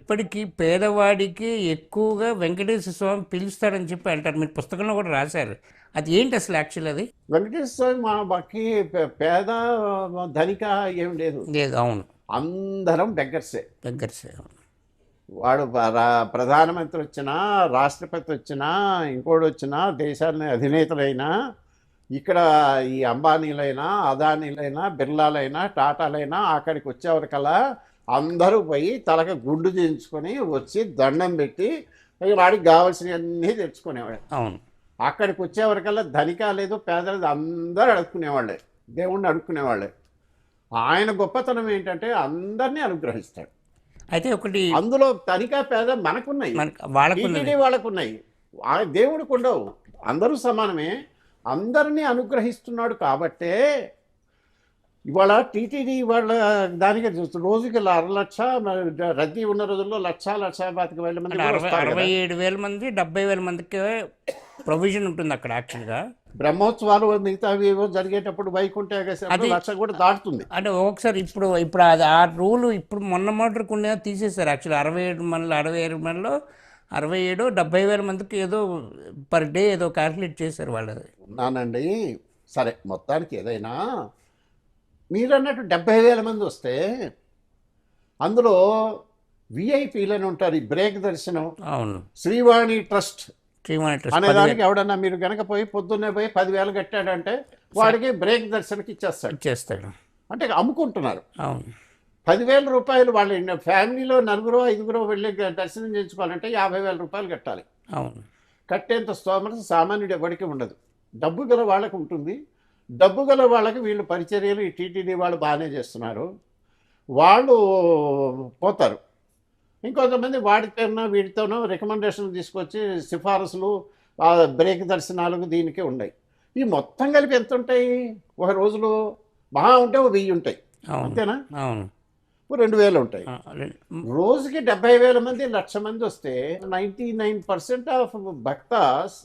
ఇప్పటికీ పేదవాడికి ఎక్కువగా వెంకటేశ్వర స్వామి పిలుస్తాడని చెప్పి అంటారు. మీరు పుస్తకంలో కూడా రాశారు. అది ఏంటి అసలు యాక్చువల్ అది? వెంకటేశ్వర స్వామి మాకి పేద ధనిక ఏం లేదు. లేదు, అవును. అందరం బెగ్గర్సే. దగ్గర సార్. వాడు ప్రధానమంత్రి వచ్చినా, రాష్ట్రపతి వచ్చినా, ఇంకోటి వచ్చినా, దేశాన్ని అధినేతలైనా, ఇక్కడ ఈ అంబానీలైనా, అదానీలైనా, బిర్లాలైనా, టాటాలైనా అక్కడికి వచ్చేవరకల్లా అందరూ పోయి తలకు గుండు చేయించుకొని వచ్చి దండం పెట్టి వాడికి కావాల్సినవన్నీ తెచ్చుకునేవాడు. అవును. అక్కడికి వచ్చేవరకల్లా ధనిక లేదు, పేద లేదు, అందరూ అడుక్కునేవాళ్ళే, దేవుణ్ణి అడుక్కునేవాళ్ళే. ఆయన గొప్పతనం ఏంటంటే అందరినీ అనుగ్రహిస్తాడు. అయితే ఒకటి అందులో ధనిక పేద మనకున్నాయి, వాళ్ళకు టీటీడీ వాళ్ళకున్నాయి, దేవుడికి ఉండవు. అందరూ సమానమే, అందరినీ అనుగ్రహిస్తున్నాడు. కాబట్టే ఇవాళ టీటీడీ వాళ్ళ దానికి రోజుకి 1,00,000 రద్దీ ఉన్న రోజుల్లో 1,00,000 మంది కూడా వస్తారు కదా. 67,000 మంది 70,000 మందికి ప్రొవిజన్ ఉంటుంది అక్కడ యాక్చువల్గా. బ్రహ్మోత్సవాలు మిగతావి ఏవో జరిగేటప్పుడు వైకుంఠ ఏకాదశి అది 1,00,000 కూడా దాటుతుంది. అంటే ఒకసారి ఇప్పుడు అది ఆ రూల్ ఇప్పుడు మొన్న మోటర్కి ఉన్న తీసేశారు యాక్చువల్లీ. 67 మందిలో 67 70,000 మందికి ఏదో పర్ డే ఏదో క్యాల్కులేట్ చేశారు వాళ్ళది. ఉన్నానండి. సరే, మొత్తానికి ఏదైనా మీరు అన్నట్టు 70,000 మంది వస్తే అందులో విఐపీలని ఉంటారు. ఈ బ్రేక్ దర్శనం, అవును. శ్రీవాణి ట్రస్ట్ శ్రీవాణి అనేదానికి ఎవడన్నా మీరు కనుక పోయి పొద్దున్నే పోయి 10,000 కట్టాడంటే వాడికి బ్రేక్ దర్శనకి ఇచ్చేస్తాడు. చేస్తాడు. అంటే అమ్ముకుంటున్నారు. అవును. 10,000 రూపాయలు వాళ్ళ ఫ్యామిలీలో 4-5 వెళ్ళి దర్శనం చేయించుకోవాలంటే 50,000 రూపాయలు కట్టాలి. అవును. కట్టేంత స్తోమత సామాన్యుడు ఎవరికి ఉండదు. డబ్బు గల వాళ్ళకు ఉంటుంది. డబ్బు గల వాళ్ళకి వీళ్ళు పరిచర్యలు ఈ టీటీడీ వాళ్ళు బాగానే చేస్తున్నారు, వాళ్ళు పోతారు. ఇంకొంతమంది వాడితోనో వీటితోనో రికమెండేషన్ తీసుకొచ్చి సిఫారసులు బ్రేక్ దర్శనాలకు దీనికి ఉన్నాయి. ఈ మొత్తం కలిపి ఎంత ఉంటాయి? ఒక రోజులో మహా ఉంటే 1,000 ఉంటాయి, అంతేనా? అవును. 2,000 ఉంటాయి. రోజుకి 70,000 మంది, 1,00,000 మంది వస్తే 99% ఆఫ్ భక్తాస్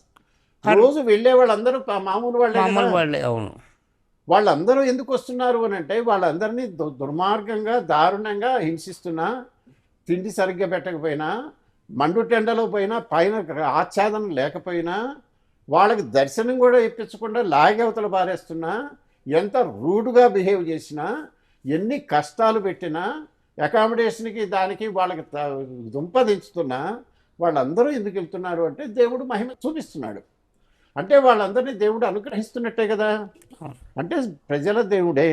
రోజు వెళ్ళే వాళ్ళందరూ మామూలు వాళ్ళే. అవును. వాళ్ళందరూ ఎందుకు వస్తున్నారు అని అంటే వాళ్ళందరినీ దుర్మార్గంగా దారుణంగా హింసిస్తున్నా, తిండి సరిగ్గా పెట్టకపోయినా, మండుటెండలో పోయినా, పైన ఆచ్ఛాదన లేకపోయినా, వాళ్ళకి దర్శనం కూడా ఇప్పించకుండా లాగవతలు పారేస్తున్నా, ఎంత రూడ్గా బిహేవ్ చేసినా, ఎన్ని కష్టాలు పెట్టినా, అకామిడేషన్కి దానికి వాళ్ళకి దుంపదించుతున్నా, వాళ్ళందరూ ఎందుకు వెళ్తున్నారు అంటే దేవుడు మహిమ చూపిస్తున్నాడు. అంటే వాళ్ళందరినీ దేవుడు అనుగ్రహిస్తున్నట్టే కదా. అంటే ప్రజల దేవుడే.